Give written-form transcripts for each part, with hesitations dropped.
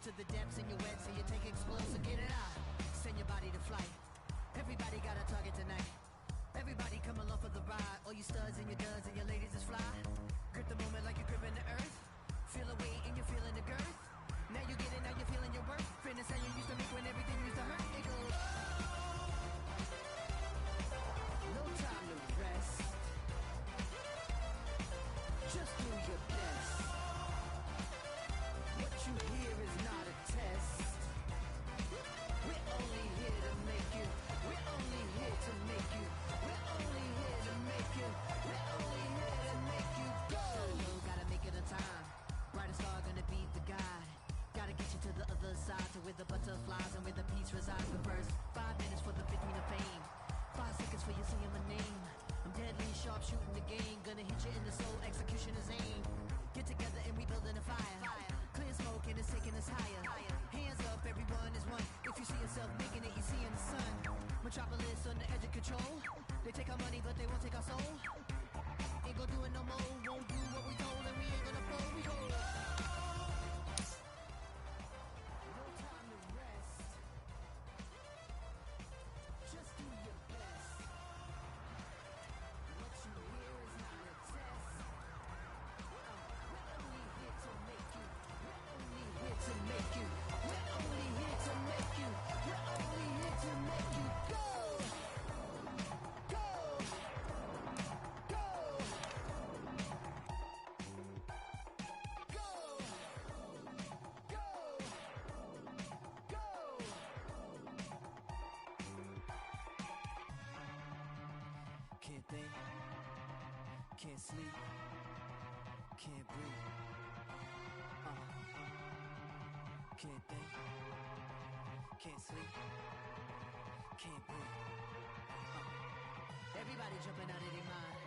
to the depths and you're wet, so you take explosive, get it out. Send your body to flight. Everybody got a target tonight. Everybody come along for the ride. All you studs and your duds and your ladies is fly. Grip the moment like you're gripping the earth. Feel the weight and you're feeling the girth. Now you get it, now you're feeling your worth. Fitness how you used to make when everything used to hurt. It goes. No time to rest. Just do your best. What you hear is not a test. We're only here to make you. We're only here to make you. We're only here to make you. We're only here to make you go. Gotta make it on time. Brightest star gonna be the guide. Gotta get you to the other side, to where the butterflies and where the peace resides. But first, 5 minutes for the 15 of fame. 5 seconds for you saying my name. I'm deadly sharp shooting the game. Gonna hit you in the soul, execution is aim. Get together and we building a fire. Clear smoke and it's taking us higher. Hands up, everyone is one. If you see yourself making it, you see in the sun. Metropolis on the edge of control. They take our money, but they won't take our soul. Ain't gonna do it no more. Won't do what we told, and we ain't gonna fold. We go. No time to rest. Just do your best. What you hear is not a test. We're only here to make you. We're only here to make you. We're only here to make you. We're only here to make you go. Go. Go. Go. Go. Go. Can't think, can't sleep, can't breathe. Can't think, can't sleep, can't breathe. Everybody jumping out of their mind.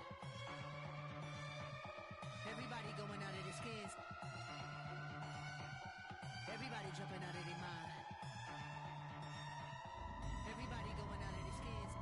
Everybody going out of their skins. Everybody jumping out of their mind. Everybody going out of their skins.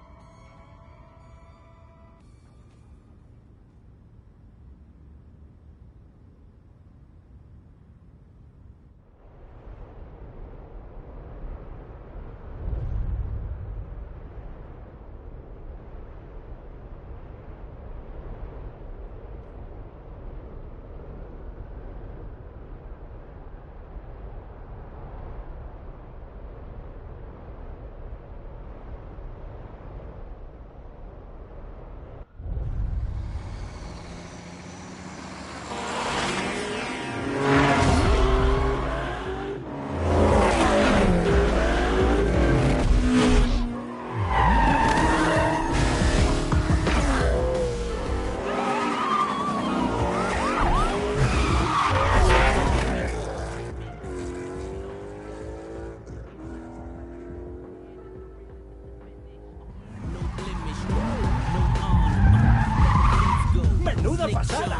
¡Menuda pasada!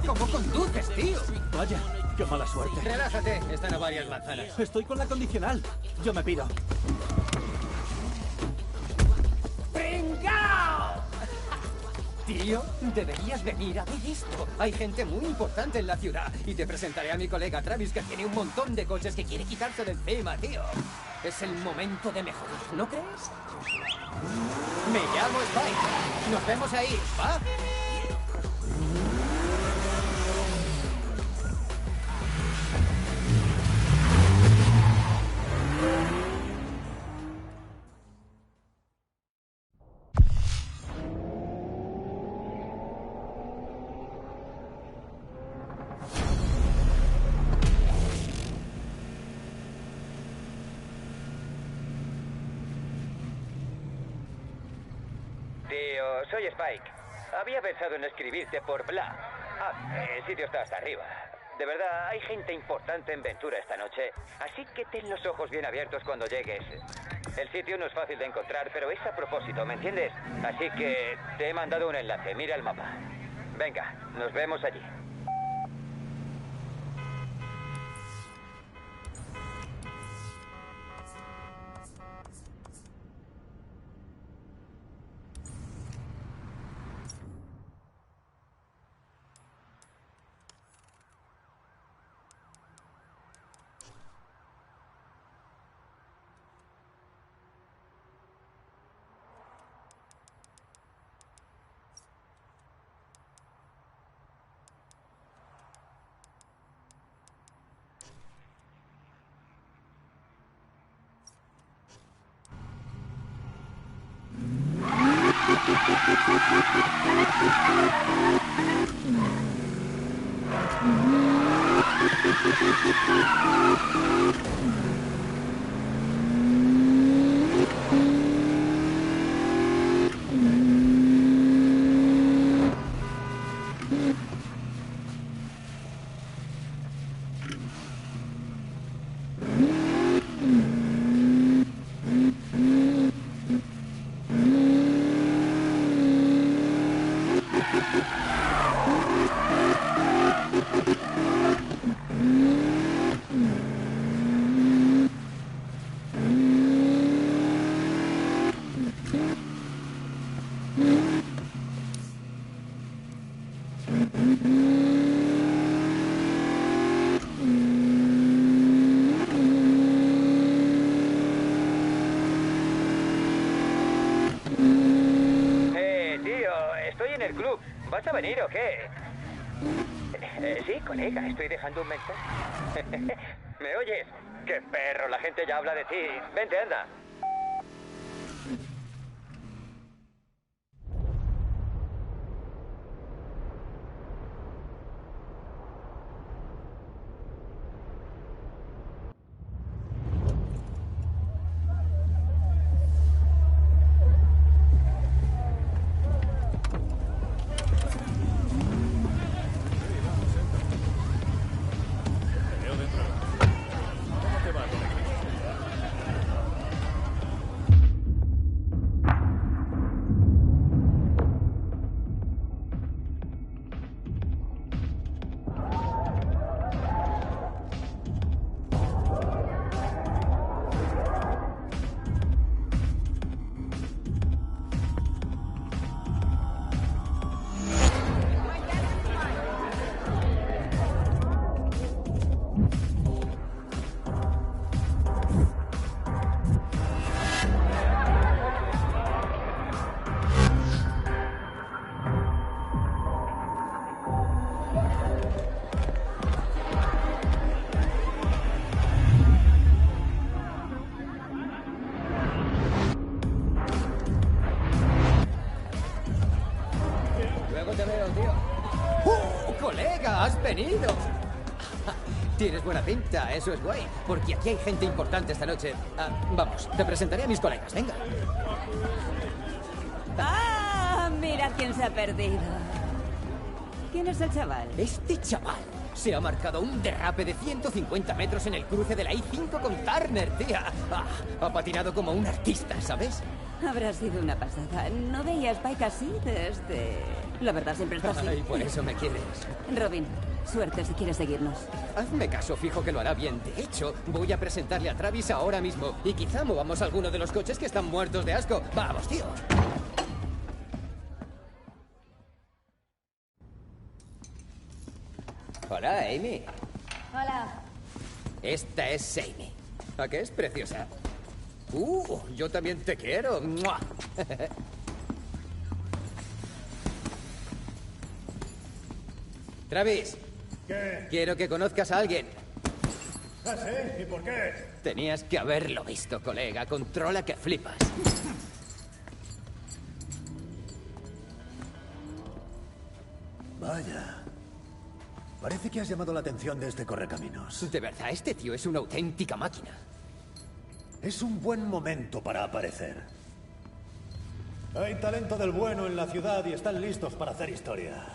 ¿Cómo conduces, tío? Vaya, qué mala suerte. Relájate, están a varias manzanas. Estoy con la condicional. Yo me pido. ¡Pringao! Tío, deberías venir a ver esto. Hay gente muy importante en la ciudad. Y te presentaré a mi colega Travis, que tiene un montón de coches que quiere quitarse de encima, tío. Es el momento de mejorar, ¿no crees? Me llamo Spike. Nos vemos ahí, ¿va? Tío, soy Spike. Había pensado en escribirte por Bla. El sitio está hasta arriba. De verdad, hay gente importante en Ventura esta noche. Así que ten los ojos bien abiertos cuando llegues. El sitio no es fácil de encontrar, pero es a propósito, ¿me entiendes? Así que te he mandado un enlace. Mira el mapa. Venga, nos vemos allí. Tío, estoy en el club. ¿Vas a venir o qué? Sí, colega, estoy dejando un mensaje. ¿Me oyes? ¡Qué perro! La gente ya habla de ti. Vente, anda. Luego te veo, tío. ¡Colega! ¡Has venido! Tienes buena pinta, eso es guay. Porque aquí hay gente importante esta noche. Vamos, te presentaré a mis colegas, venga. ¡Ah! Mira quién se ha perdido. ¿Quién es el chaval? Este chaval se ha marcado un derrape de 150 metros en el cruce de la I-5 con Turner, tía. Ha patinado como un artista, ¿sabes? Habrá sido una pasada. No veía a Spike así desde... La verdad, siempre está así. Y por eso me quieres. Robin, suerte si quieres seguirnos. Hazme caso, fijo que lo hará bien. De hecho, voy a presentarle a Travis ahora mismo. Y quizá movamos alguno de los coches que están muertos de asco. ¡Vamos, tío! Hola, Amy. Hola. Esta es Amy. ¿A qué es preciosa? Yo también te quiero. ¡Mua! Travis. ¿Qué? Quiero que conozcas a alguien. ¿Ah, sí? ¿Y por qué? Tenías que haberlo visto, colega. Controla que flipas. Vaya. Parece que has llamado la atención de este correcaminos. De verdad, este tío es una auténtica máquina. Es un buen momento para aparecer. Hay talento del bueno en la ciudad y están listos para hacer historia.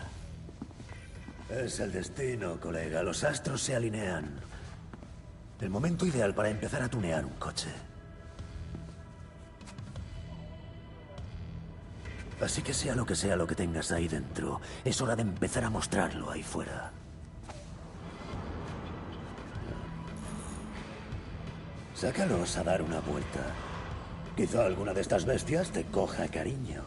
Es el destino, colega. Los astros se alinean. El momento ideal para empezar a tunear un coche. Así que sea lo que tengas ahí dentro, es hora de empezar a mostrarlo ahí fuera. Sácalos a dar una vuelta. Quizá alguna de estas bestias te coja cariño.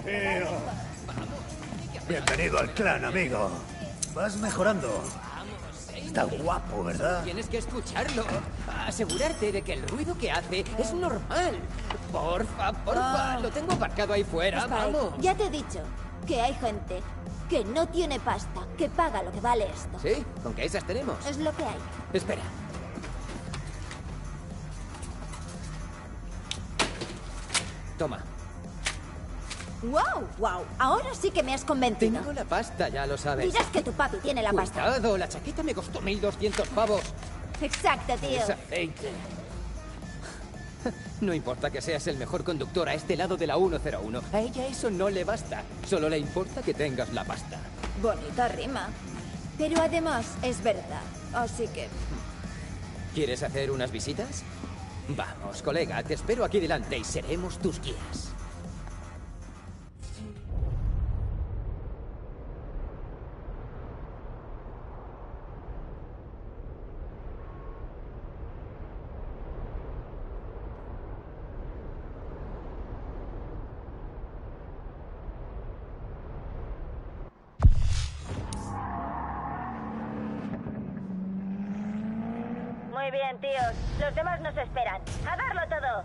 Tío. Bienvenido al clan, amigo. Vas mejorando. Está guapo, ¿verdad? Tienes que escucharlo. Asegurarte de que el ruido que hace es normal. Porfa, porfa. Lo tengo aparcado ahí fuera. Spike, Vamos. ya te he dicho que hay gente Que no tiene pasta, que paga lo que vale esto. ¿Sí? ¿Con qué esas tenemos? Es lo que hay. Espera. Toma. ¡Wow! Ahora sí que me has convencido. Tengo la pasta, ya lo sabes. Dirás que tu papi tiene la pasta. Cuidado, la chaqueta me costó 1.200 pavos. Exacto, tío. Es aceite. No importa que seas el mejor conductor a este lado de la 101. A ella eso no le basta. Solo le importa que tengas la pasta. Bonita rima. Pero además es verdad. Así que... ¿Quieres hacer unas visitas? Vamos, colega, te espero aquí delante y seremos tus guías. Muy bien, tíos. Los demás nos esperan. ¡A darlo todo!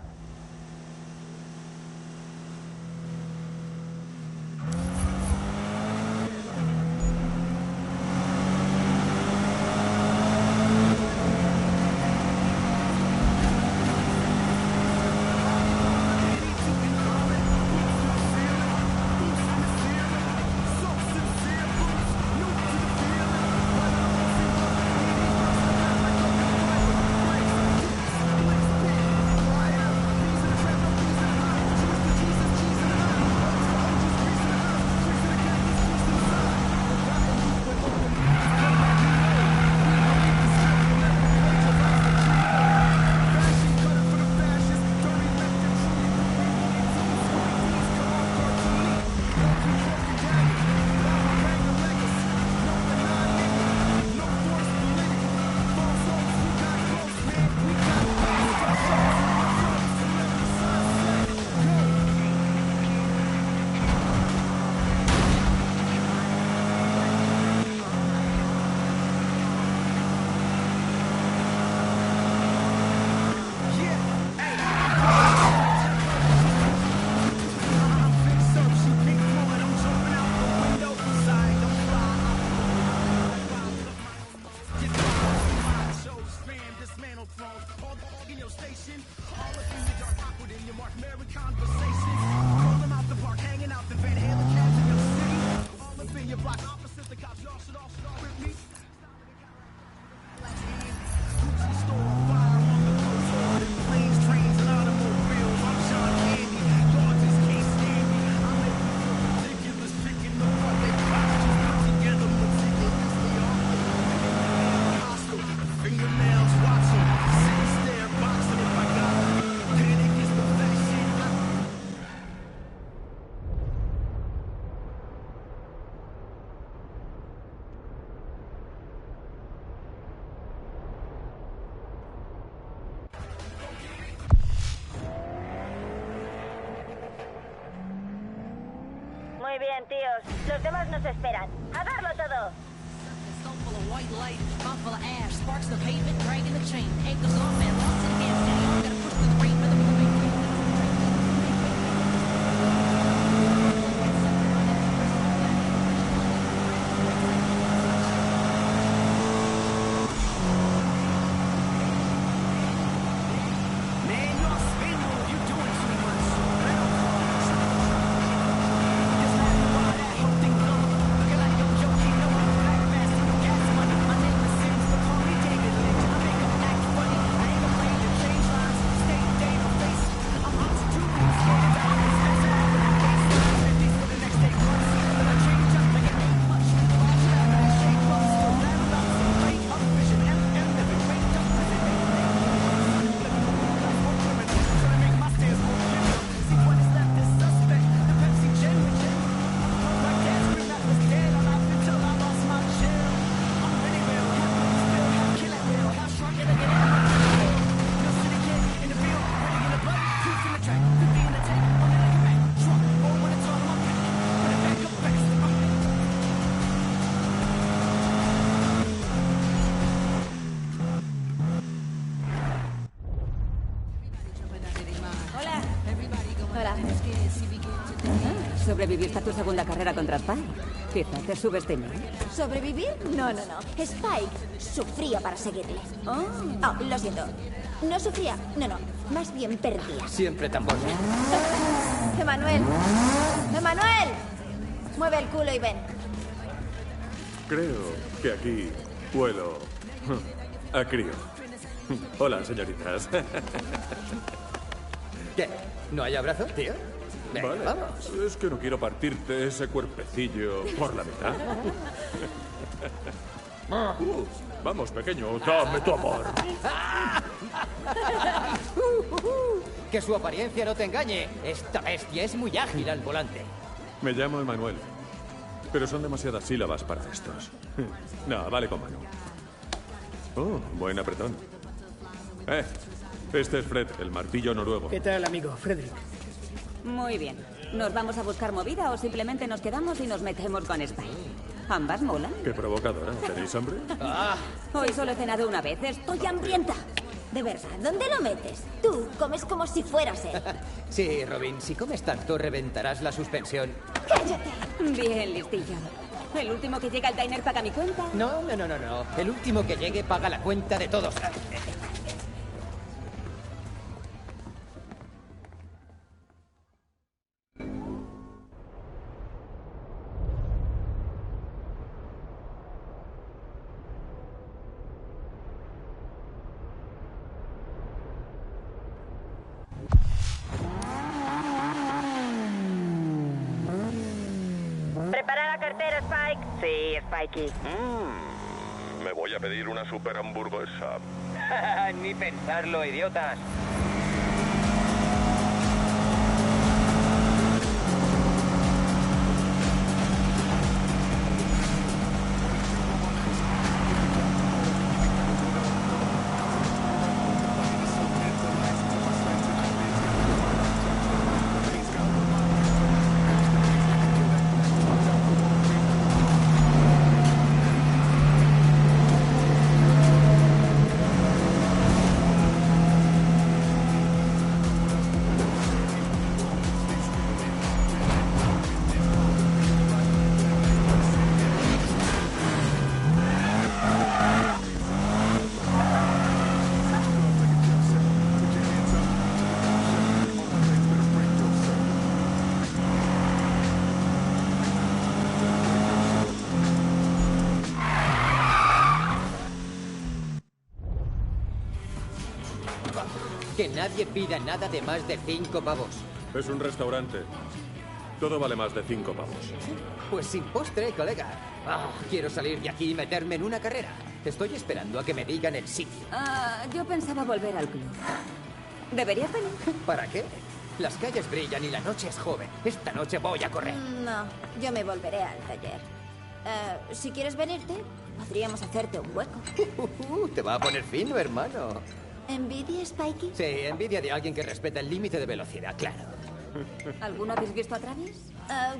Muy bien, tíos. Los demás nos esperan. ¡A darlo todo! Stone full of white light, mouth full of ash, sparks the pavement, dragging the chain. Ankles off and lost in the gas tank. Gotta push through the rain, rhythm of the main. Man, you're a spin move. You're doing too much. Just laughing while that whole thing blow. Looking like yo joking, no one black fast, you gas money. My name is Sims, but call me David Lynch. I make 'em act funny. I ain't gonna play the chain. sobreviviste a tu segunda carrera contra Spike. Quizá te subestimé. ¿Sobrevivir? No, no, no. Spike sufría para seguirle. Oh. Oh, lo siento. No sufría. No, no. Más bien perdía. Siempre tan bonito. ¡Emanuel! ¡Emanuel! Mueve el culo y ven. Creo que aquí huelo a crío. Hola, señoritas. ¿Qué? ¿No hay abrazo, tío? Venga, Vale. vamos. Es que no quiero partirte ese cuerpecillo por la mitad. Vamos, pequeño, dame tu amor. Que su apariencia no te engañe. Esta bestia es muy ágil al volante. Me llamo Emanuel. Pero son demasiadas sílabas para estos. No, vale con Manu. Oh, buen apretón. Este es Fred, el martillo noruego. ¿Qué tal, amigo? Frederick. Muy bien. ¿Nos vamos a buscar movida o simplemente nos quedamos y nos metemos con Spike? Ambas molan. Qué provocadora. ¿Tenéis hambre? Hoy solo he cenado una vez. Estoy hambrienta. De verdad, ¿dónde lo metes? Tú comes como si fueras él. Sí, Robin, si comes tanto reventarás la suspensión. ¡Cállate! Bien, listillo. ¿El último que llega al diner paga mi cuenta? No, no, no, no, no. El último que llegue paga la cuenta de todos. ¿Prepara la cartera, Spike? Sí, Spikey. Me voy a pedir una super hamburguesa. Ni pensarlo, idiotas. Que nadie pida nada de más de 5 pavos. Es un restaurante. Todo vale más de 5 pavos. Pues sin postre, colega. Quiero salir de aquí y meterme en una carrera. Estoy esperando a que me digan el sitio. Yo pensaba volver al club. ¿Deberías venir? ¿Para qué? Las calles brillan y la noche es joven. Esta noche voy a correr. No, yo me volveré al taller. Si quieres venirte, podríamos hacerte un hueco. Te va a poner fino, hermano. ¿Envidia, Spikey? Sí, envidia de alguien que respeta el límite de velocidad, claro. ¿Alguno habéis visto a Travis?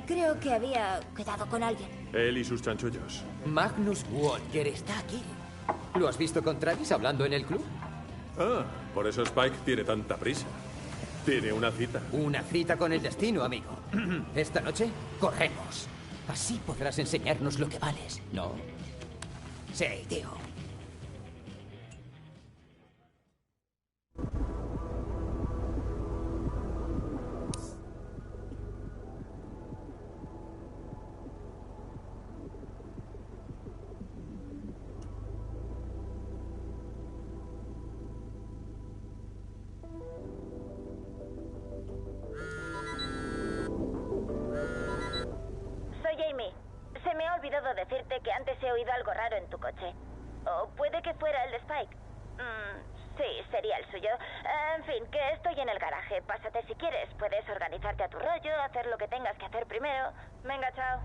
Creo que había quedado con alguien. Él y sus chanchullos. Magnus Walker está aquí. ¿Lo has visto con Travis hablando en el club? Por eso Spike tiene tanta prisa. Tiene una cita. Una cita con el destino, amigo. Esta noche corremos. Así podrás enseñarnos lo que vales, ¿no? Sí, tío. Se me ha olvidado decirte que antes he oído algo raro en tu coche. O puede que fuera el de Spike. Sí, sería el suyo. En fin, que estoy en el garaje. Pásate si quieres. Puedes organizarte a tu rollo, hacer lo que tengas que hacer primero. Venga, chao.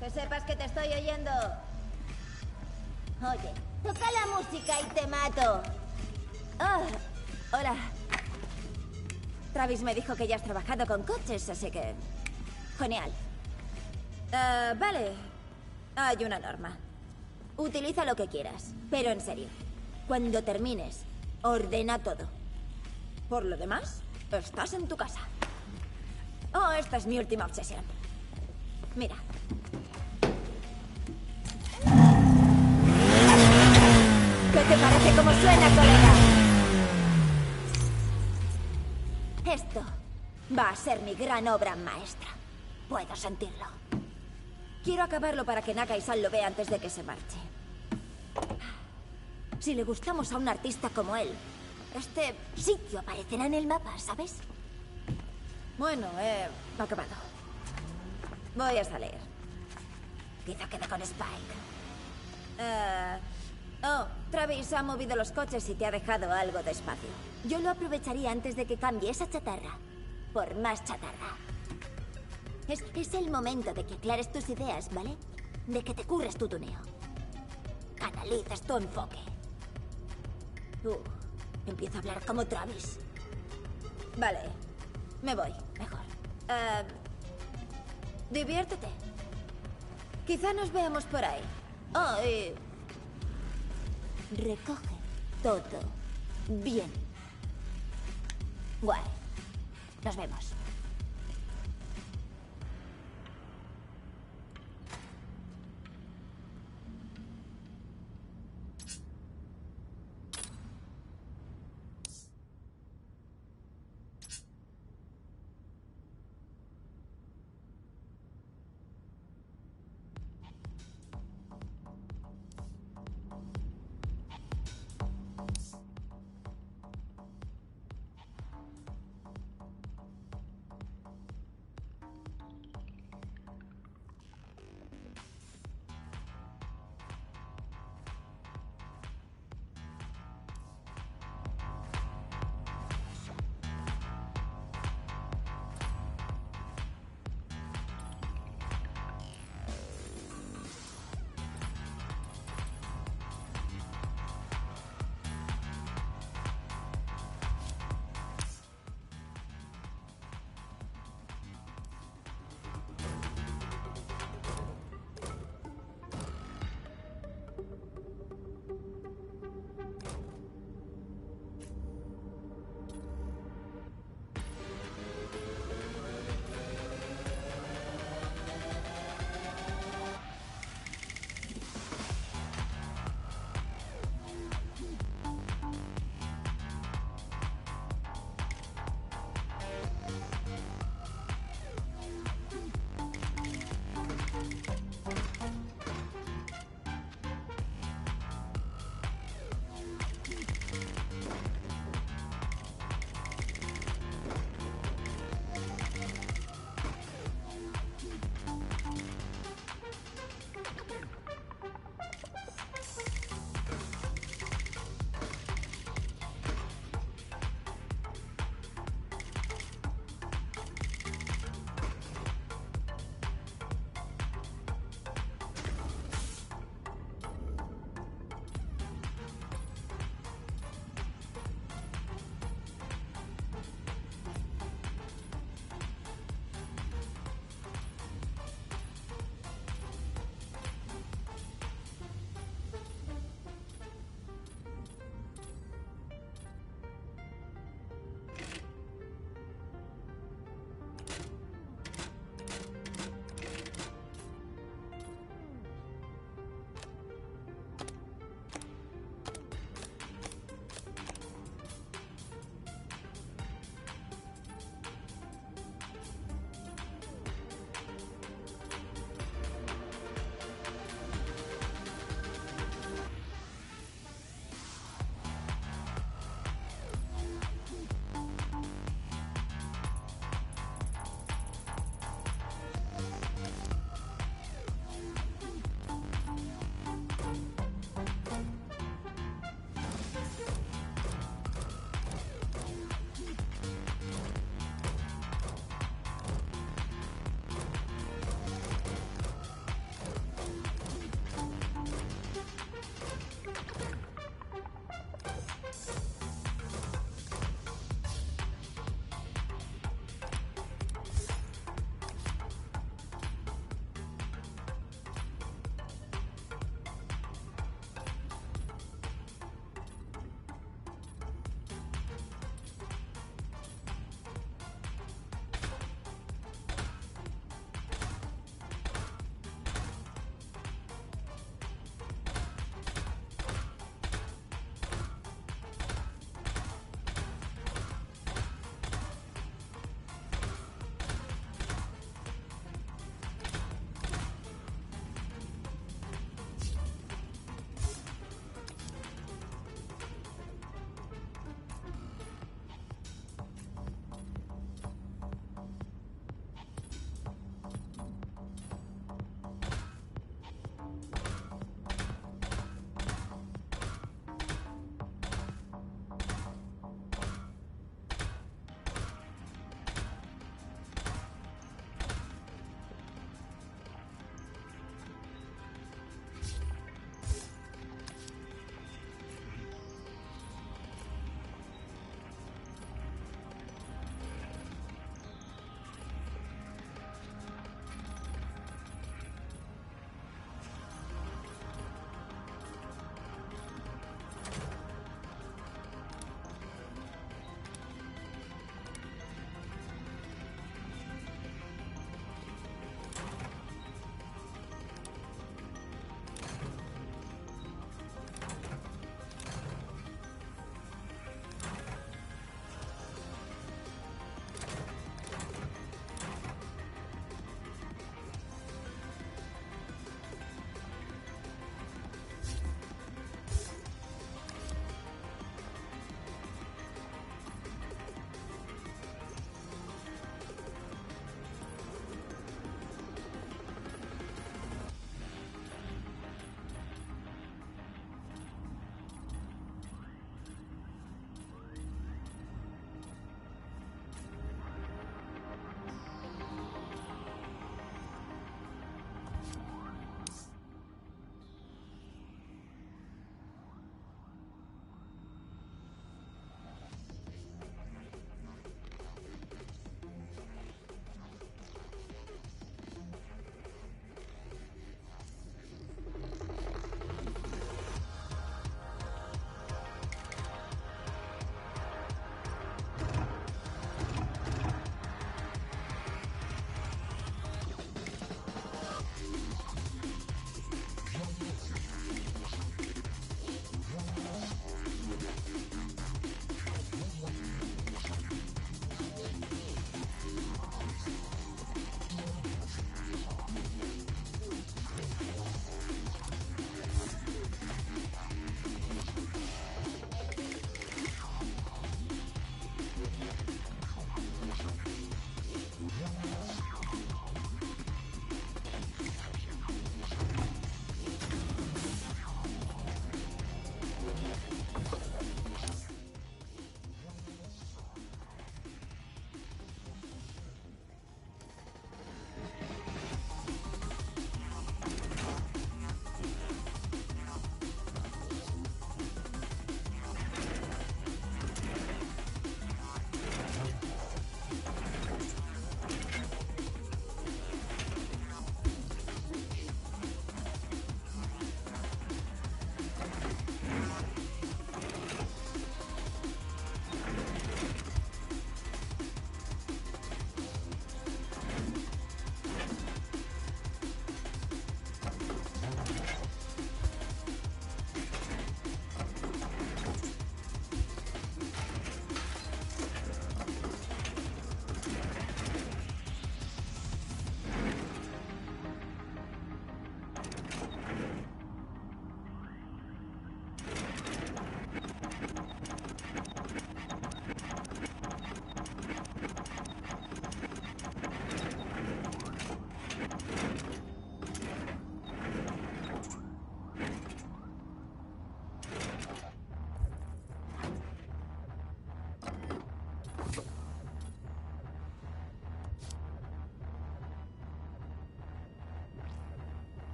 Que sepas que te estoy oyendo. Oye, toca la música y te mato. Ah, hola. Travis me dijo que ya has trabajado con coches, así que... Genial. Vale. Hay una norma. Utiliza lo que quieras, pero en serio. Cuando termines, ordena todo. Por lo demás, estás en tu casa. Oh, esta es mi última obsesión. Mira. ¿Qué te parece cómo suena, colega? Esto va a ser mi gran obra maestra. Puedo sentirlo. Quiero acabarlo para que Naka y Sal lo vean antes de que se marche. Si le gustamos a un artista como él, este sitio aparecerá en el mapa, ¿sabes? Bueno, he acabado. Voy a salir. Quizá quede con Spike. Oh, Travis ha movido los coches y te ha dejado algo de espacio. Yo lo aprovecharía antes de que cambie esa chatarra por más chatarra. Es el momento de que aclares tus ideas, ¿vale? De que te curres tu tuneo. Canalices tu enfoque. Empiezo a hablar como Travis. Vale, me voy, mejor. Diviértete. Quizá nos veamos por ahí. Oh, y... recoge todo bien. Guay. Nos vemos.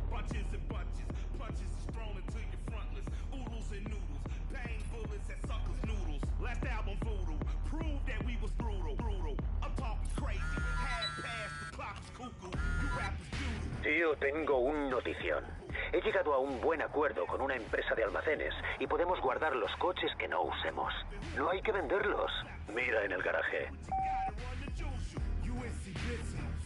Bunches and bunches, punches thrown into your frontlets. Oodles and noodles, bang bullets at suckers' noodles. Last album voodoo, proved that we was brutal. I'm talking crazy, half past the clock's cuckoo. You rappers doodle. Tío, tengo un notición. He llegado a un buen acuerdo con una empresa de almacenes y podemos guardar los coches que no usemos. No hay que venderlos. Mira en el garaje.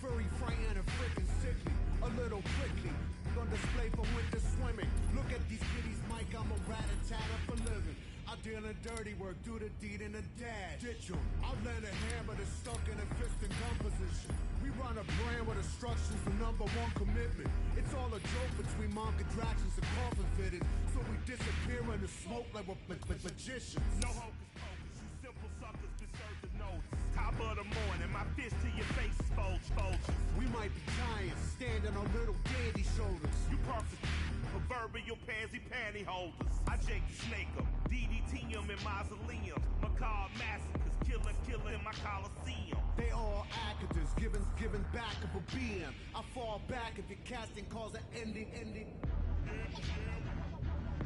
Furry, frightened, and freaking sickly. A little prickly. On display for winter swimming. Look at these kitties, Mike. I'm a rat-a-tat for living. I deal in dirty work, do the deed in a dash. Ditch 'em. I'll lend a hammer that's stuck in a fist and gun position. We run a brand with instructions for #1 commitment. It's all a joke between monk contractions and coffin fitted. So we disappear in the smoke like we're magicians. No hocus pocus, you simple suckers deserve to notice. Top of the morning, my fist to your face is vultures. We might be giants, standing on little dandy shoulders. You perfect, proverbial pansy panty holders. I Jake the Snake 'em, DDT 'em in mausoleums. Macabre massacres, killer in my coliseum. They all actors, giving back up a BM. I fall back if your casting calls an ending.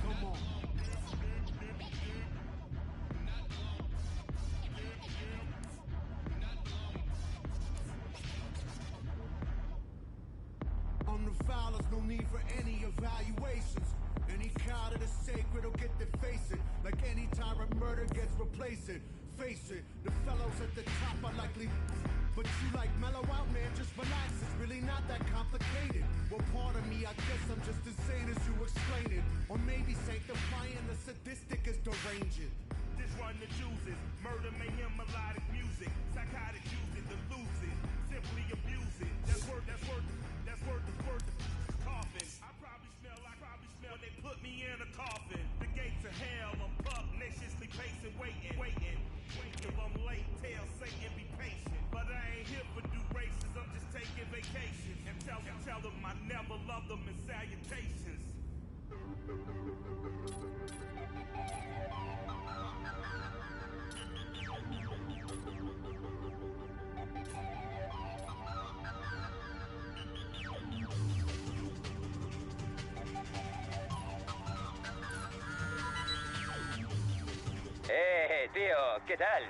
Come on. On the fowlers, no need for any evaluations. Any cow that is sacred will get their face it. Like any tyrant murder gets replaced. Face it, the fellows at the top are likely. But you like mellow out, man, just relax. It's really not that complicated. Well, part of me, I guess I'm just insane as you explain it. Or maybe sanctifying the sadistic is deranging. This run the juices, murder, mayhem, melodic music. Psychotic music, the lucid, simply abuse it. That's worth the coffin. I probably smell when they put me in a coffin. The gates of hell, I'm pugnaciously pacing, waiting. If I'm late, tell Satan be patient. But I ain't here for do races, I'm just taking vacations. And tell them I never loved them in salutations. Tío, ¿qué tal?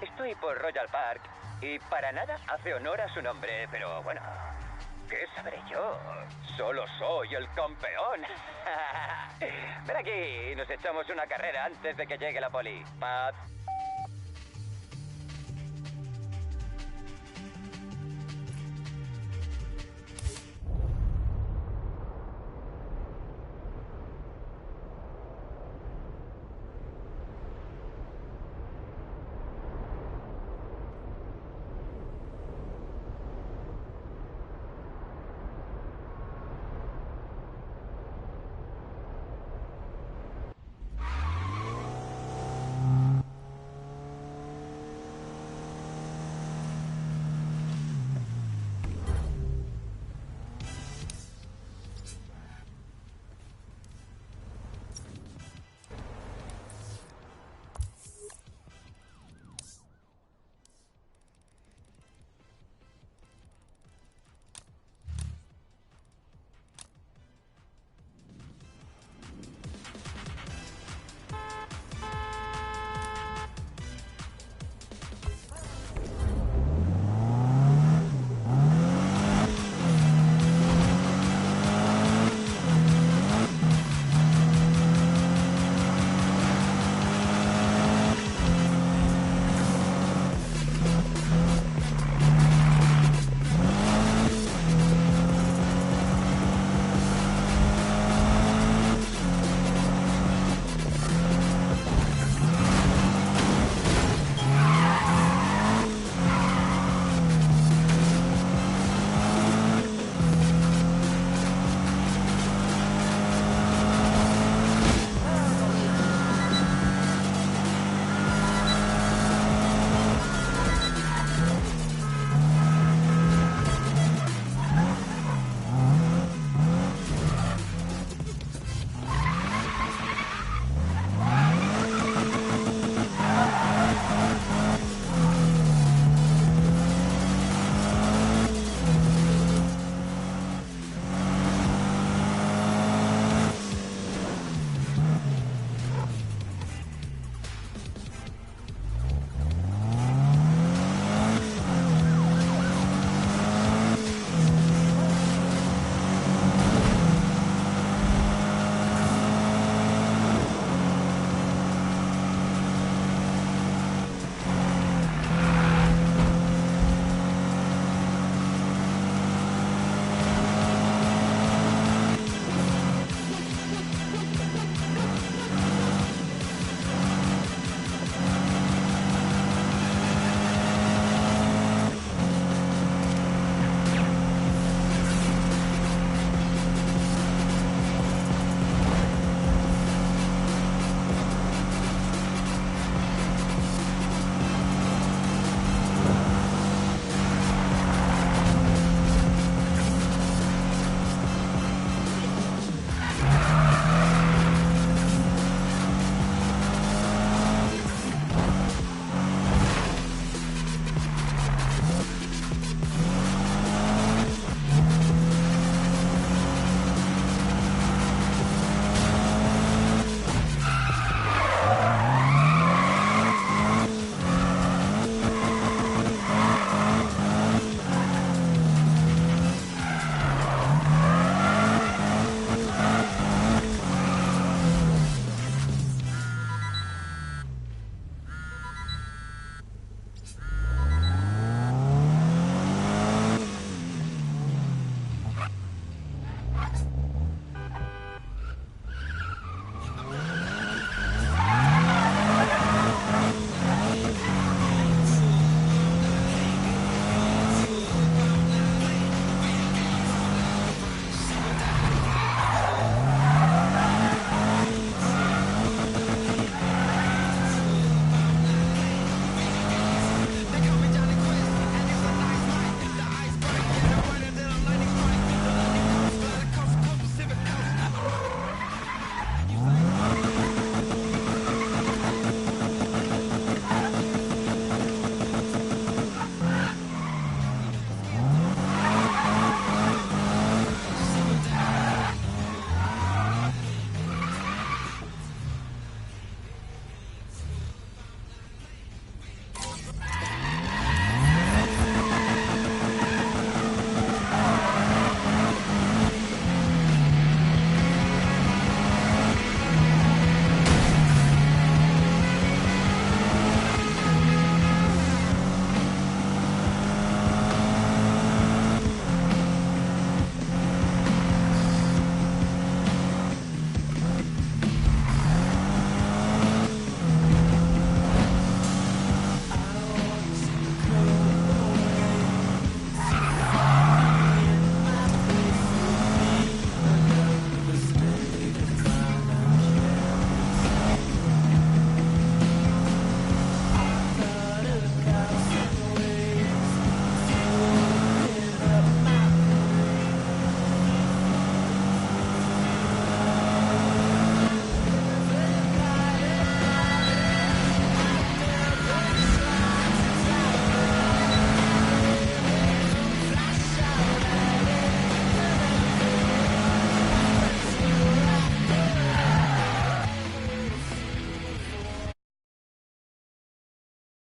Estoy por Royal Park y para nada hace honor a su nombre, pero bueno, ¿qué sabré yo? Solo soy el campeón. Ven aquí y nos echamos una carrera antes de que llegue la poli. Pat.